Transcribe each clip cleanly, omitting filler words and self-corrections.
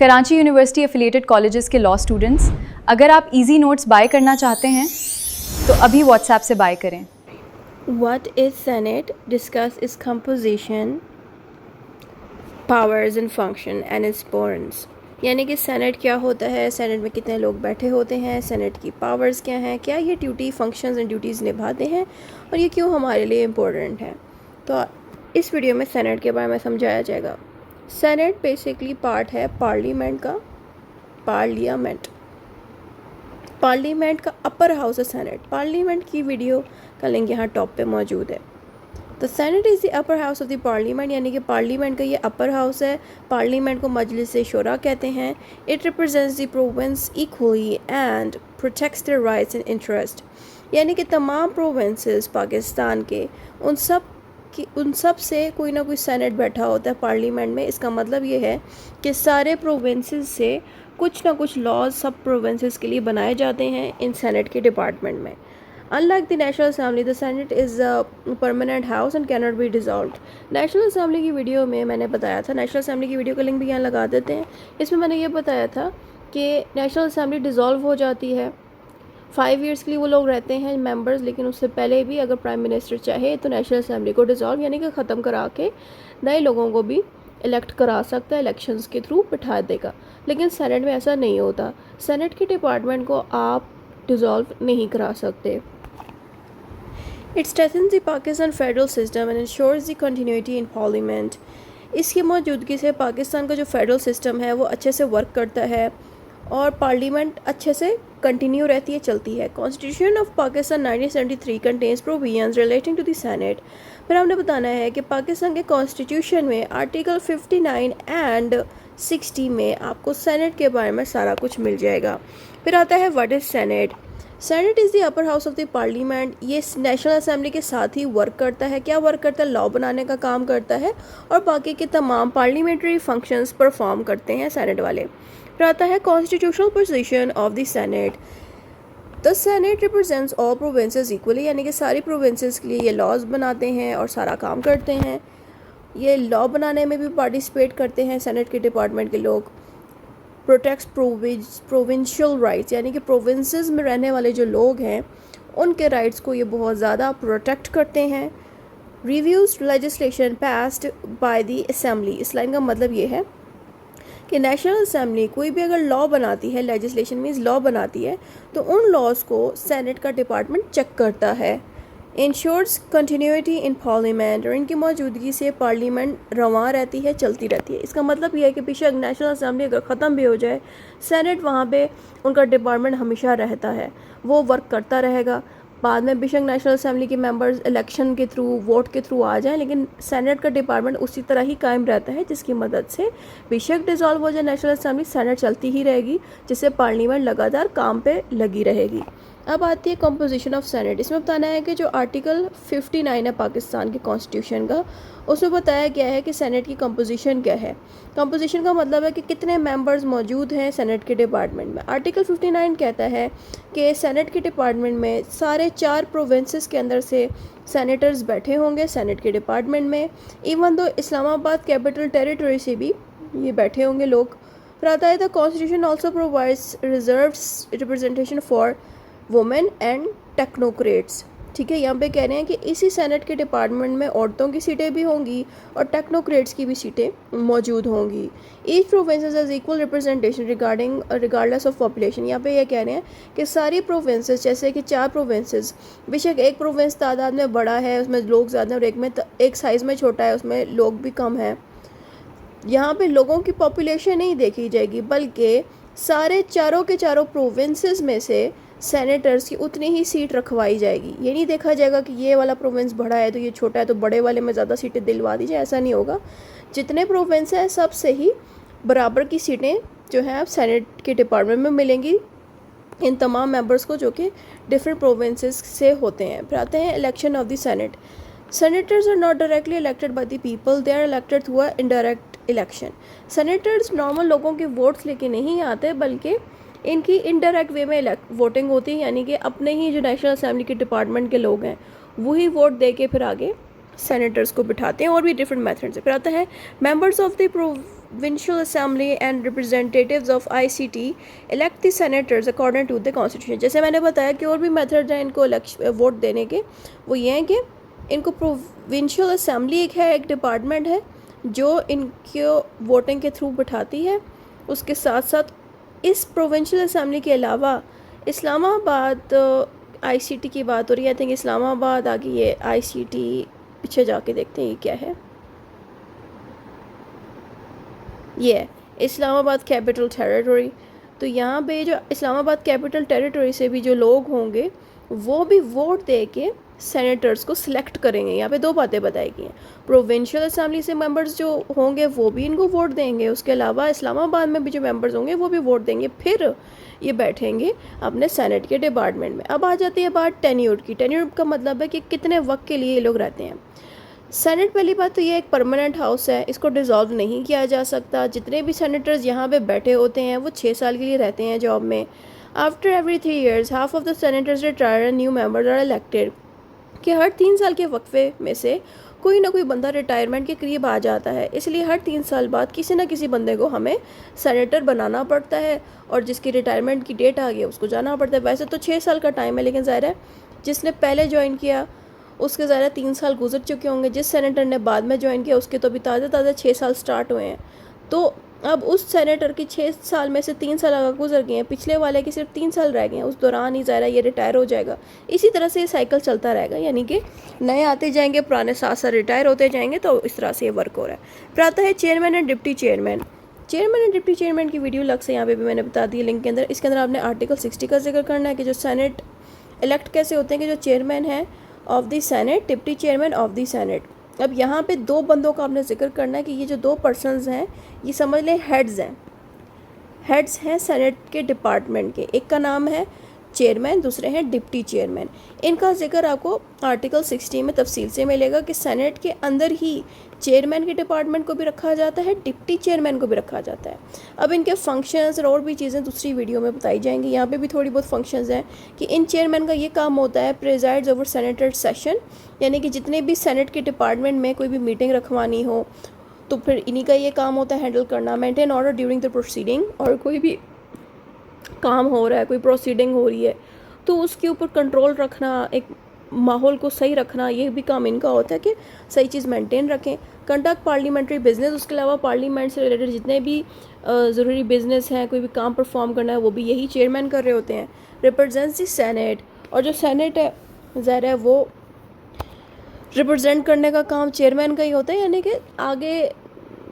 Karachi university affiliated colleges के law students, अगर आप इजी नोट्स बाय करना चाहते हैं तो अभी व्हाट्सएप से बाय करें। What is Senate? Discuss its composition, powers and function and its importance. यानी कि सेनेट क्या होता है, सेनेट में कितने लोग बैठे होते हैं, सेनेट की पावर्स क्या हैं, क्या ये ड्यूटी फंक्शंस एंड ड्यूटीज़ निभाते हैं और ये क्यों हमारे लिए इम्पोर्टेंट है। तो इस वीडियो में सेनेट के बारे में समझाया जाएगा। सेनेट बेसिकली पार्ट है पार्लियामेंट का। पार्लियामेंट का अपर हाउस है सेनेट। पार्लियामेंट की वीडियो का लिंक यहाँ टॉप पे मौजूद है। तो senate is the upper house of the parliament, यानी कि पार्लियामेंट का ये अपर हाउस है। पार्लियामेंट को मजलिस शुरा कहते हैं। It represents the province equally and protects their rights and interest, यानी कि तमाम प्रोविंसेस पाकिस्तान के उन सब से कोई ना कोई सेनेट बैठा होता है पार्लियामेंट में। इसका मतलब ये है कि सारे प्रोविंसेस से कुछ ना कुछ लॉज सब प्रोविंसेस के लिए बनाए जाते हैं इन सेनेट के डिपार्टमेंट में। Unlike the National Assembly, the Senate is a permanent house and cannot be dissolved. National assembly की वीडियो में मैंने बताया था, नेशनल असेंबली की वीडियो का लिंक भी यहाँ लगा देते हैं। इसमें मैंने ये बताया था कि नेशनल असेंबली डिज़ोल्व हो जाती है, 5 ईयर्स के लिए वो लोग रहते हैं मेंबर्स, लेकिन उससे पहले भी अगर प्राइम मिनिस्टर चाहे तो नेशनल असेंबली को डिज़ोल्व यानी कि ख़त्म करा के नए लोगों को भी इलेक्ट करा सकता है, इलेक्शंस के थ्रू बिठा देगा। लेकिन सेनेट में ऐसा नहीं होता। सेनेट के डिपार्टमेंट को आप डिज़ोल्व नहीं करा सकते। It strengthens the Pakistan federal system and ensures the continuity in parliament. इसकी मौजूदगी से पाकिस्तान का जो फेडरल सिस्टम है वो अच्छे से वर्क करता है और पार्लियामेंट अच्छे से कंटिन्यू रहती है, चलती है। Constitution of Pakistan 1973 contains provisions relating to the senate. फिर हमने बताना है कि पाकिस्तान के कॉन्स्टिट्यूशन में आर्टिकल 59 एंड 60 में आपको सेनेट के बारे में सारा कुछ मिल जाएगा। फिर आता है what is senate. Senate is the upper house of the parliament. ये नेशनल असेंबली के साथ ही वर्क करता है। क्या वर्क करता है? लॉ बनाने का काम करता है और बाकी के तमाम पार्लियामेंट्री फंक्शंस परफॉर्म करते हैं सेनेट वाले। फिर आता है constitutional position of the senate. The senate represents all provinces equally, यानी कि सारी प्रोविंसेस के लिए ये लॉज बनाते हैं और सारा काम करते हैं। ये लॉ बनाने में भी पार्टिसिपेट करते हैं सेनेट के डिपार्टमेंट के लोग। प्रोटेक्ट्स प्रोविंशियल राइट्स, यानी कि प्रोविंसेस में रहने वाले जो लोग हैं उनके राइट्स को ये बहुत ज़्यादा प्रोटेक्ट करते हैं। Reviews legislation passed by the assembly. इस लाइन का मतलब ये है कि नेशनल असेंबली कोई भी अगर लॉ बनाती है, लेजिस्लेशन मीन्स लॉ बनाती है, तो उन लॉज को सेनेट का डिपार्टमेंट चेक करता है। इंश्योर्स कंटिन्यूटी इन पार्लियामेंट, और इनकी मौजूदगी से पार्लियामेंट रवां रहती है, चलती रहती है। इसका मतलब यह है कि बेशक नेशनल असेंबली अगर ख़त्म भी हो जाए, सेनेट वहाँ पे उनका डिपार्टमेंट हमेशा रहता है, वो वर्क करता रहेगा। बाद में बेशक नेशनल असेंबली के मेंबर्स इलेक्शन के थ्रू, वोट के थ्रू आ जाएं, लेकिन सेनेट का डिपार्टमेंट उसी तरह ही कायम रहता है, जिसकी मदद से बेशक डिज़ोल्व हो जाए नेशनल असेंबली, सेनेट चलती ही रहेगी, जिससे पार्लियामेंट लगातार काम पे लगी रहेगी। अब आती है कंपोजिशन ऑफ सेनेट। इसमें बताना है कि जो आर्टिकल 59 है पाकिस्तान के कॉन्स्टिट्यूशन का, उसमें बताया गया है कि सेनेट की कंपोजिशन क्या है। कंपोजिशन का मतलब है कि कितने मेंबर्स मौजूद हैं सेनेट के डिपार्टमेंट में। आर्टिकल 59 कहता है कि सेनेट के डिपार्टमेंट में सारे 4 प्रोविंसेस के अंदर से सेनेटर्स बैठे होंगे सेनेट के डिपार्टमेंट में। Even though Islamabad capital territory से भी ये बैठे होंगे लोग। फिर आता है the constitution also provides reserved representation for women and technocrats. ठीक है, यहाँ पे कह रहे हैं कि इसी सेनेट के डिपार्टमेंट में औरतों की सीटें भी होंगी और टेक्नोक्रेट्स की भी सीटें मौजूद होंगी। Each provinces has equal representation regardless of population. यहाँ पे ये कह रहे हैं कि सारी प्रोविंसेस, जैसे कि 4 प्रोविंसेस, बेशक एक प्रोविंस तादाद में बड़ा है, उसमें लोग ज़्यादा, और एक साइज़ में छोटा है, उसमें लोग भी कम हैं। यहाँ पे लोगों की पॉपुलेशन नहीं देखी जाएगी, बल्कि सारे चारों के चारों प्रोविंसेस में से सेनेटर्स की उतनी ही सीट रखवाई जाएगी। ये नहीं देखा जाएगा कि ये वाला प्रोविंस बड़ा है तो ये छोटा है तो बड़े वाले में ज़्यादा सीटें दिलवा दी जाए, ऐसा नहीं होगा। जितने प्रोविंस हैं सब से ही बराबर की सीटें जो हैं अब सेनेट के डिपार्टमेंट में मिलेंगी इन तमाम मेंबर्स को जो कि डिफरेंट प्रोविंसेस से होते हैं। फिर आते हैं election of the senate. Senators are not directly elected by the people, they are elected through a indirect election. Senators normal लोगों के वोट्स लेके नहीं आते, बल्कि इनकी इनडायरेक्ट वे में वोटिंग होती है, यानी कि अपने ही जो नेशनल असेंबली के डिपार्टमेंट के लोग हैं वही वोट दे के फिर आगे सेनेटर्स को बिठाते हैं, और भी डिफरेंट मेथड से। फिर आता है members of the provincial assembly and representatives of ICT elect the senators according to the constitution. जैसे मैंने बताया कि और भी मेथड हैं इनको वोट देने के, वो ये हैं कि इनको प्रोविंशियल असेंबली एक है, एक डिपार्टमेंट है जो इनको वोटिंग के थ्रू बिठाती है। उसके साथ साथ इस प्रोविंशियल असेंबली के अलावा इस्लामाबाद ICT की बात हो रही है। आई थिंक इस्लामाबाद आगे ये ICT पीछे जाके देखते हैं ये क्या है। ये है इस्लामाबाद कैपिटल टेरिटरी। तो यहाँ पे जो इस्लामाबाद कैपिटल टेरिटरी से भी जो लोग होंगे वो भी वोट दे के सेनेटर्स को सिलेक्ट करेंगे। यहाँ पे दो बातें बताई गई हैं, प्रोविंशियल असेंबली से मेंबर्स जो होंगे वो भी इनको वोट देंगे, उसके अलावा इस्लामाबाद में भी जो मेंबर्स होंगे वो भी वोट देंगे, फिर ये बैठेंगे अपने सेनेट के डिपार्टमेंट में। अब आ जाती है बात टेन्यूर की। टेन्यूर का मतलब है कि कितने वक्त के लिए ये लोग रहते हैं। सेनेट पहली बात तो ये एक परमानेंट हाउस है, इसको डिज़ोल्व नहीं किया जा सकता। जितने भी सेनेटर्स यहाँ पे बैठे होते हैं वो 6 साल के लिए रहते हैं जॉब में। After every 3 years half of the senators retire and new members are elected. कि हर 3 साल के वक्फे में से कोई ना कोई बंदा रिटायरमेंट के करीब आ जाता है, इसलिए हर 3 साल बाद किसी ना किसी बंदे को हमें सेनेटर बनाना पड़ता है और जिसकी रिटायरमेंट की डेट आ गई उसको जाना पड़ता है। वैसे तो 6 साल का टाइम है, लेकिन ज़ाहिर है जिसने पहले ज्वाइन किया उसके ज़्यादा 3 साल गुजर चुके होंगे, जिस सेनेटर ने बाद में ज्वाइन किया उसके तो अभी ताज़ा 6 साल स्टार्ट हुए हैं। तो अब उस सेनेटर की 6 साल में से 3 साल अगर गुजर गए हैं, पिछले वाले के सिर्फ 3 साल रह गए हैं, उस दौरान ही ज़ाहिर ये रिटायर हो जाएगा। इसी तरह से ये साइकिल चलता रहेगा, यानी कि नए आते जाएंगे, पुराने 7 साल रिटायर होते जाएंगे। तो इस तरह से ये वर्क हो रहा है। फिर आता है chairman and deputy chairman. Chairman and deputy chairman की वीडियो अलग से यहाँ पे भी मैंने बता दी लिंक के अंदर। इसके अंदर आपने आर्टिकल 60 का जिक्र करना है कि जो सेनेट इलेक्ट कैसे होते हैं, कि जो चेयरमैन है of the senate, deputy chairman of the senate. अब यहाँ पे 2 बंदों का आपने जिक्र करना है कि ये जो 2 पर्सनस हैं ये समझ लें हेड्स हैं सेनेट के डिपार्टमेंट के। एक का नाम है चेयरमैन, दूसरे हैं डिप्टी चेयरमैन। इनका जिक्र आपको आर्टिकल 60 में तफसील से मिलेगा कि सेनेट के अंदर ही चेयरमैन के डिपार्टमेंट को भी रखा जाता है, डिप्टी चेयरमैन को भी रखा जाता है। अब इनके फंक्शंस और भी चीज़ें दूसरी वीडियो में बताई जाएंगी। यहाँ पे भी थोड़ी बहुत फंक्शंस हैं कि इन चेयरमैन का ये काम होता है प्रिजाइड्स ओवर सेनेटर सेशन, यानी कि जितने भी सेनेट के डिपार्टमेंट में कोई भी मीटिंग रखवानी हो तो फिर इन्हीं का ये काम होता है हैंडल करना। Maintain order during the proceeding, और कोई भी काम हो रहा है, कोई प्रोसीडिंग हो रही है तो उसके ऊपर कंट्रोल रखना, एक माहौल को सही रखना, ये भी काम इनका होता है कि सही चीज़ मेंटेन रखें। कंडक्ट पार्लियामेंट्री बिजनेस, उसके अलावा पार्लियामेंट से रिलेटेड जितने भी ज़रूरी बिजनेस हैं, कोई भी काम परफॉर्म करना है वो भी यही चेयरमैन कर रहे होते हैं। रिप्रेजेंट्स द सेनेट, और जो सेनेट है ज़ाहिर है वो रिप्रेजेंट करने का काम चेयरमैन का ही होता है, यानी कि आगे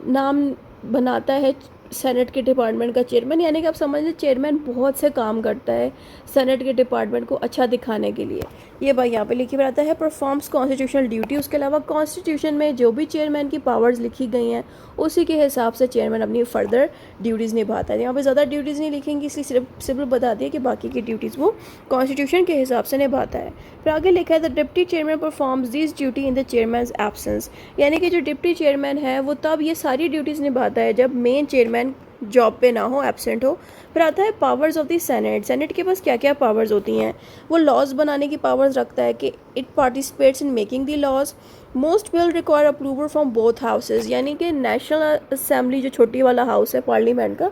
नाम बनाता है सेनेट के डिपार्टमेंट का चेयरमैन। यानी कि आप समझ लें चेयरमैन बहुत से काम करता है सेनेट के डिपार्टमेंट को अच्छा दिखाने के लिए। ये भाई यहाँ पे लिखी हुई आता है परफॉर्म्स कॉन्स्टिट्यूशनल ड्यूटी। उसके अलावा कॉन्स्टिट्यूशन में जो भी चेयरमैन की पावर्स लिखी गई हैं उसी के हिसाब से चेयरमैन अपनी फर्दर ड्यूटीज़ निभाता है। यहाँ पे ज़्यादा ड्यूटीज़ नहीं लिखेंगी, इसलिए सिर्फ सिंपल बता दिया कि बाकी की ड्यूटीज़ वो कॉन्स्टिट्यूशन के हिसाब से निभाता है। फिर आगे लिखा है the deputy chairman performs this duty in the chairman's absence, यानी कि जो डिप्टी चेयरमैन है वो तब ये सारी ड्यूटीज़ निभाता है जब मेन चेयरमैन जॉब पे ना हो, एब्सेंट हो। फिर आता है powers of the senate. Senate के पास क्या क्या पावर्स होती हैं, वो लॉज बनाने की पावर्स रखता है कि it participates in making the laws. Most will require approval from both houses, यानी कि नेशनल असेंबली जो छोटी वाला हाउस है पार्लियामेंट का,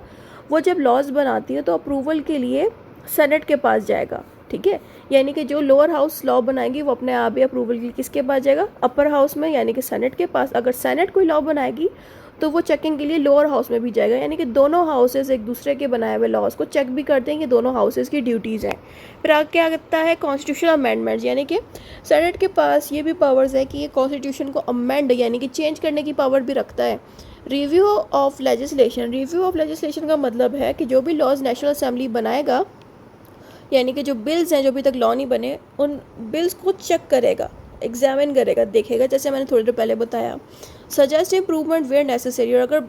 वो जब लॉज बनाती है तो अप्रूवल के लिए सेनेट के पास जाएगा। ठीक है, यानी कि जो लोअर हाउस लॉ बनाएगी वो अपने आप ही अप्रूवल के लिए किसके पास जाएगा, अपर हाउस में, यानी कि सेनेट के पास। अगर सेनेट कोई लॉ बनाएगी तो वो चेकिंग के लिए लोअर हाउस में भी जाएगा, यानी कि दोनों हाउसेस एक दूसरे के बनाए हुए लॉज को चेक भी करते हैं कि दोनों हाउसेस की ड्यूटीज़ हैं। फिर आगे क्या करता है कॉन्स्टिट्यूशनल अमेंडमेंट्स, यानी कि सेनेट के पास ये भी पावर्स है कि ये कॉन्स्टिट्यूशन को अमेंड यानी कि चेंज करने की पावर भी रखता है। Review of legislation, review of legislation का मतलब है कि जो भी लॉज नेशनल असेंबली बनाएगा, यानी कि जो बिल्स हैं जो अभी तक लॉ नहीं बने उन बिल्स को चेक करेगा, एग्जामिन करेगा, देखेगा, जैसे मैंने थोड़ी देर पहले बताया। सजेस्ट इम्प्रूवमेंट वेयर नेसेसरी, और अगर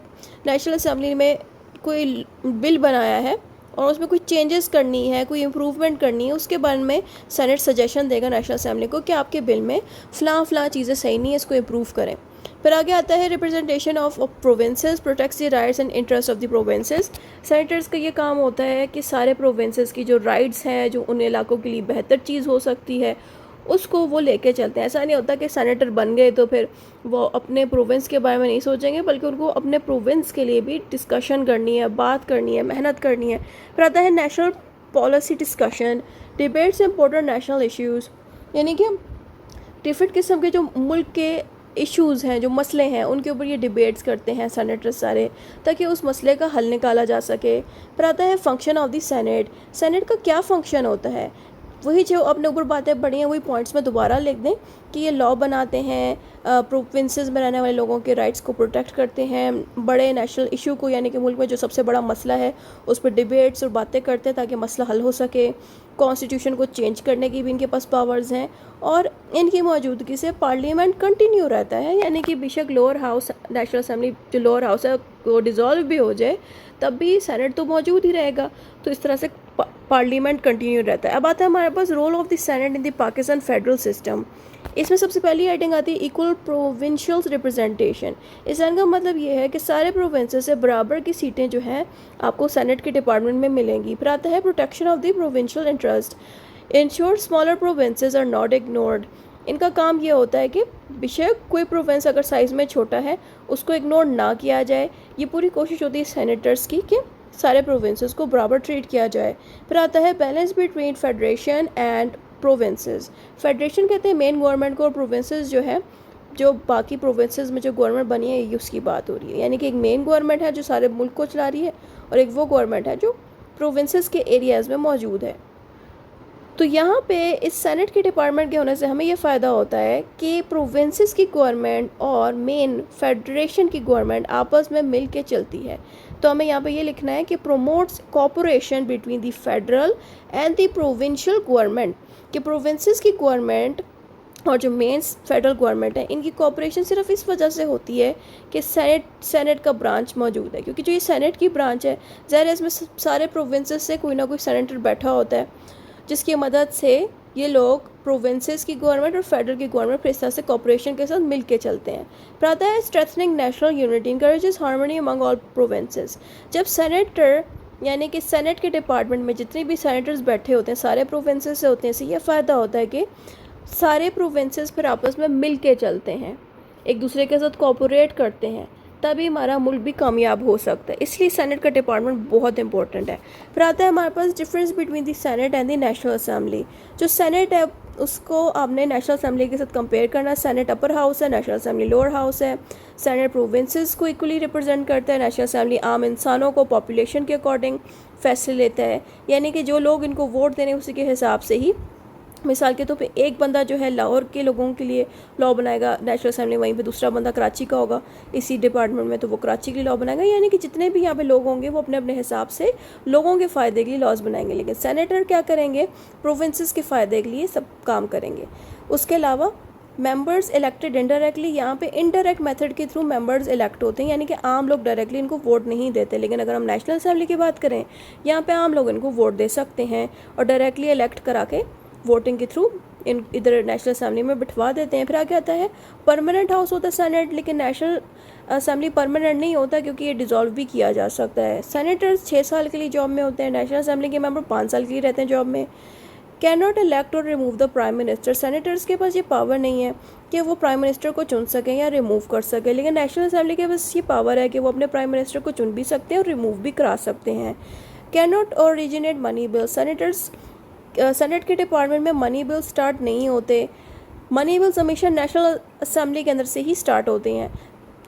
नेशनल असेंबली में कोई बिल बनाया है और उसमें कोई चेंजेस करनी है, कोई इम्प्रूवमेंट करनी है, उसके बारे में सेनेट सजेशन देगा नेशनल असेंबली को कि आपके बिल में फ़लाँ चीज़ें सही नहीं है, इसको इम्प्रूव करें। फिर आगे आता है representation of provinces, protects the rights and interest of the provinces. Senators का ये काम होता है कि सारे प्रोविंसेस की जो राइट्स हैं, जो उन इलाकों के लिए बेहतर चीज़ हो सकती है, उसको वो लेके चलते हैं। ऐसा नहीं होता कि सेनेटर बन गए तो फिर वो अपने प्रोविंस के बारे में नहीं सोचेंगे, बल्कि उनको अपने प्रोविंस के लिए भी डिस्कशन करनी है, बात करनी है, मेहनत करनी है। फिर आता है national policy discussion, debates important national issues, यानी कि डिफरेंट किस्म के जो मुल्क के इश्यूज़ हैं, जो मसले हैं, उनके ऊपर ये डिबेट्स करते हैं सेनेटर सारे, ताकि उस मसले का हल निकाला जा सके। फिर आता है function of the senate, senate का क्या फंक्शन होता है। वही जो अपने ऊपर बातें पढ़ी हैं वही पॉइंट्स में दोबारा लिख दें कि ये लॉ बनाते हैं, प्रोविंसेस में रहने वाले लोगों के राइट्स को प्रोटेक्ट करते हैं, बड़े नेशनल इशू को यानी कि मुल्क में जो सबसे बड़ा मसला है उस पर डिबेट्स और बातें करते हैं ताकि मसला हल हो सके। कॉन्स्टिट्यूशन को चेंज करने की भी इनके पास पावर्स हैं, और इनकी मौजूदगी से पार्लियामेंट कंटिन्यू रहता है, यानी कि बेशक लोअर हाउस, नेशनल असेंबली जो लोअर हाउस है वो डिज़ोल्व भी हो जाए तब भी सेनेट तो मौजूद ही रहेगा। तो इस तरह से पार्लियामेंट कंटिन्यू रहता है। अब आता है हमारे पास role of the Senate in the Pakistan federal system. इसमें सबसे पहली हेडिंग आती है इक्वल प्रोविंशियल रिप्रेजेंटेशन। इस लाइन का मतलब ये है कि सारे प्रोविंसेस से बराबर की सीटें जो हैं आपको सेनेट के डिपार्टमेंट में मिलेंगी। फिर आता है protection of the provincial interest, ensure smaller provinces are not ignored. इनका काम ये होता है कि बेशक कोई प्रोविंस अगर साइज़ में छोटा है उसको इग्नोर ना किया जाए। ये पूरी कोशिश होती है सेनेटर्स की कि सारे प्रोविंसेस को बराबर ट्रीट किया जाए। फिर आता है balance between federation and provinces. Federation कहते हैं मेन गवर्नमेंट को, और प्रोविंसेस जो है जो बाकी प्रोविंसेस में जो गवर्नमेंट बनी है उसकी बात हो रही है, यानी कि एक मेन गवर्नमेंट है जो सारे मुल्क को चला रही है, और एक वो गवर्नमेंट है जो प्रोविंसेस के एरियाज़ में मौजूद है। तो यहाँ पे इस सेनेट के डिपार्टमेंट के होने से हमें ये फ़ायदा होता है कि प्रोविंसेस की गवर्नमेंट और मेन फेडरेशन की गवर्नमेंट आपस में मिल के चलती है। तो हमें यहाँ पे ये लिखना है कि promotes cooperation between the federal and the provincial government, कि प्रोविंसेस की गवर्नमेंट और जो मेन फेडरल गवर्नमेंट है इनकी कोऑपरेशन सिर्फ इस वजह से होती है कि सेनेट का ब्रांच मौजूद है, क्योंकि जो ये सेनेट की ब्रांच है ज़ाहिर है इसमें सारे प्रोविंसेस से कोई ना कोई सेनेटर बैठा होता है, जिसकी मदद से ये लोग प्रोविंसेस की गवर्नमेंट और फेडरल की गवर्नमेंट फिर इस तरह से कॉपरेशन के साथ मिल के चलते हैं। फिर आता है strengthening national unity, encourages harmony among all provinces. जब सेनेटर यानी कि सेनेट के डिपार्टमेंट में जितने भी सेनेटर्स बैठे होते हैं सारे प्रोविंसेस से होते हैं, इससे ये फ़ायदा होता है कि सारे प्रोविंसेस फिर आपस में मिल के चलते हैं, एक दूसरे के साथ कोऑपरेट करते हैं, तभी हमारा मुल्क भी कामयाब हो सकता है। इसलिए सेनेट का डिपार्टमेंट बहुत इंपॉर्टेंट है। फिर आता है हमारे पास difference between the Senate and the National Assembly. जो सेनेट है उसको आपने नेशनल असेंबली के साथ कंपेयर करना है। सेनेट अपर हाउस है, नेशनल असेंबली लोअर हाउस है। सेनेट प्रोविंसेस को इक्वली रिप्रेजेंट करता है, नेशनल असेंबली आम इंसानों को पॉपुलेशन के अकॉर्डिंग फैसले लेता है, यानी कि जो लोग इनको वोट देने उसी के हिसाब से ही। मिसाल के तौर पे एक बंदा जो है लाहौर के लोगों के लिए लॉ बनाएगा नेशनल असेंबली, वहीं पे दूसरा बंदा कराची का होगा इसी डिपार्टमेंट में, तो वो कराची के लिए लॉ बनाएगा। यानी कि जितने भी यहाँ पे लोग होंगे वो अपने अपने हिसाब से लोगों के फ़ायदे के लिए लॉज बनाएंगे, लेकिन सेनेटर क्या करेंगे, प्रोविंसेस के फ़ायदे के लिए सब काम करेंगे। उसके अलावा मेंबर्स इलेक्टेड इनडायरेक्टली, यहाँ पे इनडायरेक्ट मेथड के थ्रू मेंबर्स इलेक्ट होते हैं, यानी कि आम लोग डायरेक्टली इनको वोट नहीं देते। लेकिन अगर हम नेशनल असेंबली की बात करें, यहाँ पे आम लोग इनको वोट दे सकते हैं और डायरेक्टली इलेक्ट करा के वोटिंग के थ्रू इधर नेशनल असेंबली में बिठवा देते हैं। फिर आगे आता है परमानेंट हाउस होता है सेनेट, लेकिन नेशनल असेंबली परमानेंट नहीं होता क्योंकि ये डिज़ोल्व भी किया जा सकता है। सेनेटर्स 6 साल के लिए जॉब में होते हैं, नेशनल असेंबली के मेंबर 5 साल के लिए रहते हैं जॉब में। कैन नॉट इलेक्ट और remove the prime minister, senators के पास ये पावर नहीं है कि वो प्राइम मिनिस्टर को चुन सकें या रिमूव कर सकें, लेकिन नेशनल असेंबली के पास ये पावर है कि वो अपने प्राइम मिनिस्टर को चुन भी सकते हैं और रिमूव भी करा सकते हैं। Can not originate money bill, senate के डिपार्टमेंट में मनी बिल स्टार्ट नहीं होते। मनी बिल्स हमेशा नेशनल असेंबली के अंदर से ही स्टार्ट होते हैं।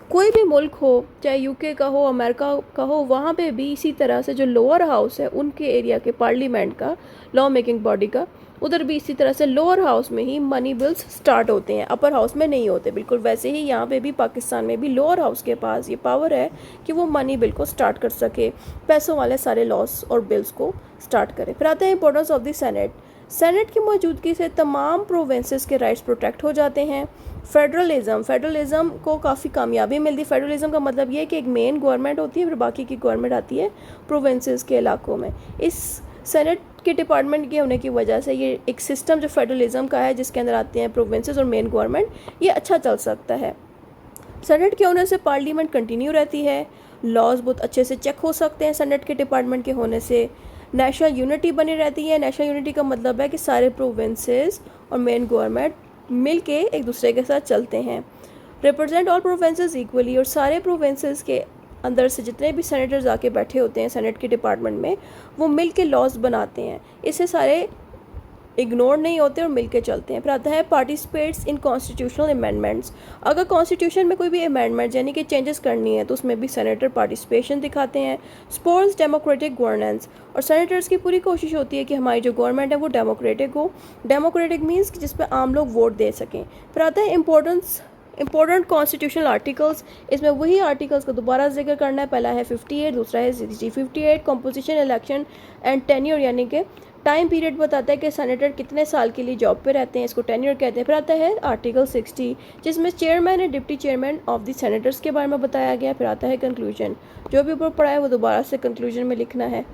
कोई भी मुल्क हो, चाहे यूके का हो, अमेरिका का हो, वहाँ पे भी इसी तरह से जो लोअर हाउस है उनके एरिया के पार्लियामेंट का, लॉ मेकिंग बॉडी का, उधर भी इसी तरह से लोअर हाउस में ही मनी बिल्स स्टार्ट होते हैं, अपर हाउस में नहीं होते। बिल्कुल वैसे ही यहाँ पे भी पाकिस्तान में भी लोअर हाउस के पास ये पावर है कि वो मनी बिल को स्टार्ट कर सके, पैसों वाले सारे लॉस और बिल्स को स्टार्ट करें। फिर आते हैं importance of the senate. Senate की मौजूदगी से तमाम प्रोविंसेस के राइट्स प्रोटेक्ट हो जाते हैं। फेडरलिज्म को काफ़ी कामयाबी मिलती है। फेडरलिज्म का मतलब ये है कि एक मेन गवर्नमेंट होती है, फिर बाकी की गवर्नमेंट आती है प्रोविंसेस के इलाकों में। इस सेनेट के डिपार्टमेंट के होने की वजह से ये एक सिस्टम जो फेडरलिज्म का है, जिसके अंदर आते हैं प्रोविंसेस और मेन गवर्नमेंट, ये अच्छा चल सकता है। सेनेट के होने से पार्लियामेंट कंटिन्यू रहती है, लॉज बहुत अच्छे से चेक हो सकते हैं सेनेट के डिपार्टमेंट के होने से। नेशनल यूनिटी बनी रहती है। नेशनल यूनिटी का मतलब है कि सारे प्रोविंसेस और मेन गवर्नमेंट मिल के एक दूसरे के साथ चलते हैं। रिप्रेजेंट ऑल प्रोविंसेस इक्वली, और सारे प्रोविंसेस के अंदर से जितने भी सेनेटर्स आके बैठे होते हैं सेनेट के डिपार्टमेंट में, वो मिल के लॉज बनाते हैं। इससे सारे इग्नोर नहीं होते और मिलके चलते हैं। फिर आता है पार्टिसिपेट्स इन कॉन्स्टिट्यूशनल अमेंडमेंट्स। अगर कॉन्स्टिट्यूशन में कोई भी अमेंडमेंट यानी कि चेंजेस करनी है तो उसमें भी सेनेटर पार्टिसिपेशन दिखाते हैं। स्पोर्ट्स डेमोक्रेटिक गवर्नेंस, और सेनेटर्स की पूरी कोशिश होती है कि हमारी जो गवर्नमेंट है वो डेमोक्रेटिक हो। डेमोक्रेटिक मीन्स कि जिस पर आम लोग वोट दे सकें। फिर आता है इंपॉर्टेंट कॉन्स्टिट्यूशनल आर्टिकल्स। इसमें वही आर्टिकल्स का दोबारा जिक्र करना है। पहला है 58, दूसरा है 60। 58 कंपोजिशन, इलेक्शन एंड टेन्योर, यानी कि टाइम पीरियड बताता है कि सेनेटर कितने साल के लिए जॉब पे रहते हैं, इसको टेन्योर कहते हैं। फिर आता है आर्टिकल 60 जिसमें chairman and deputy chairman of the senators के बारे में बताया गया। फिर आता है कंक्लूजन, जो भी ऊपर पढ़ा है वो दोबारा से कंक्लूजन में लिखना है।